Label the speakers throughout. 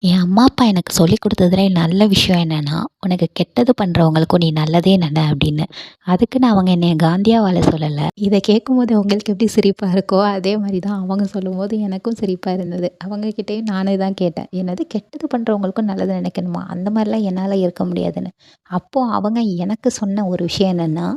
Speaker 1: என் அம்மா, அப்பா எனக்கு சொல்லிக் குடுத்ததுலே நல்ல விஷயம் என்னன்னா, "உனக்கு கெட்டது பண்றவங்களுக்கும் நீ நல்லதே நட" அப்படின்னு. அதுக்குன்னு அவங்க என்னைய காந்தியா வாழ சொல்லல. இத கேட்கும்போது உங்களுக்கு எப்படி சிரிப்பா இருக்கோ, அதே மாரி தான் அவங்க சொல்லும்போது எனக்கும் சிரிப்பா இருந்தது. அவங்க கிட்டயும் நானே தான் கேட்டேன். "என்னது கெட்டது பண்றவங்களுக்கும் நல்லது நினைக்கணுமா? அந்த மாரிலாம் என்னால இருக்க முடியாதுன்னு." அப்போ அவங்க எனக்கு சொன்ன ஒரு விஷயம் என்னன்னா,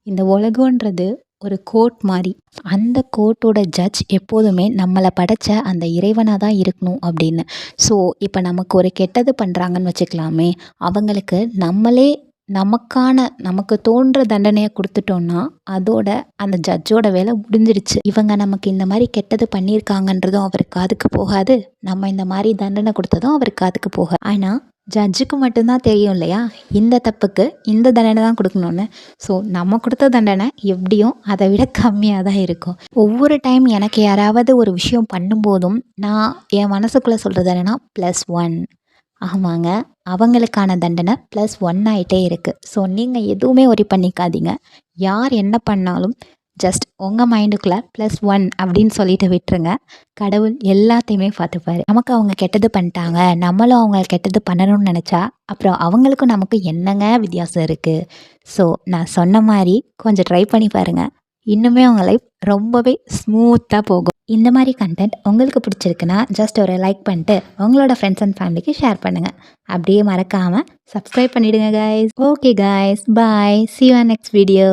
Speaker 1: "இந்த உலகம்ன்றது ஒரு கோர்ட் மாரி. அந்த கோர்ட்டோட ஜட்ஜ் எப்போதுமே நம்மள படைச்ச அந்த இறைவனா தான் இருக்கணும்." அப்படின்னு. ஸோ, இப்ப நமக்கு ஒரு கெட்டது பண்றாங்கன்னு வச்சுக்கலாமே, அவங்களுக்கு நம்மளே நமக்கு தோன்ற தண்டனைய குடுத்துட்டோம்னா, அதோட அந்த ஜட்ஜோட வேலை முடிஞ்சிடுச்சு. இவங்க நமக்கு இந்த மாரி கெட்டது பண்ணியிருக்காங்கன்றதும் அவரு காதுக்கு போகாது. நம்ம இந்த மாரி தண்டனை குடுத்ததும் அவரு காதுக்கு போகாது. ஆனா, ஜட்ஜுக்கு மட்டும் தான் தெரியும் இல்லையா? இந்த தப்புக்கு இந்த தண்டனை தான் குடுக்கணும்னு. ஸோ, நம்ம குடுத்த தண்டனை எப்படியும் அத விட கம்மியா தான் இருக்கும். ஒவ்வொரு டைம் எனக்கு யாராவது ஒரு விஷயம் பண்ணும்போதும், நான் என் மனசுக்குள்ள சொல்றது என்னன்னா, +1. ஆமாங்க. அவங்களுக்கான தண்டனை +1 ஆயிட்டே இருக்கு. ஸோ, நீங்க எதுவுமே வொரி பண்ணிக்காதீங்க. யார் என்ன பண்ணாலும் ஜஸ்ட் உங்க மைண்டுக்குள்ள +1 அப்படின்னு சொல்லிட்டு விட்டுருங்க. கடவுள் எல்லாத்தையுமே பார்த்துப்பாரு. நமக்கு அவங்க கெட்டது பண்ணிட்டாங்க. நம்மளும் அவங்கள கெட்டது பண்ணணும்னு நெனச்சா, அப்புறம் அவங்களுக்கும் நமக்கும் என்னங்க வித்தியாசம் இருக்கு? ஸோ, நான் சொன்ன மாரி கொஞ்சம் ட்ரை பண்ணி பாருங்க. இன்னுமே உங்க லைஃப் ரொம்பவே ஸ்மூத்தா போகும். இந்த மாரி கன்டென்ட் உங்களுக்கு பிடிச்சிருக்குன்னா, ஜஸ்ட் ஒரு லைக் பண்ணிட்டு, உங்களோட ஃப்ரெண்ட்ஸ் அண்ட் ஃபேமிலிக்கு ஷேர் பண்ணுங்க. அப்படியே மறக்காம சப்ஸ்கிரைப் பண்ணிடுங்க guys. Okay guys, bye. See you on next video.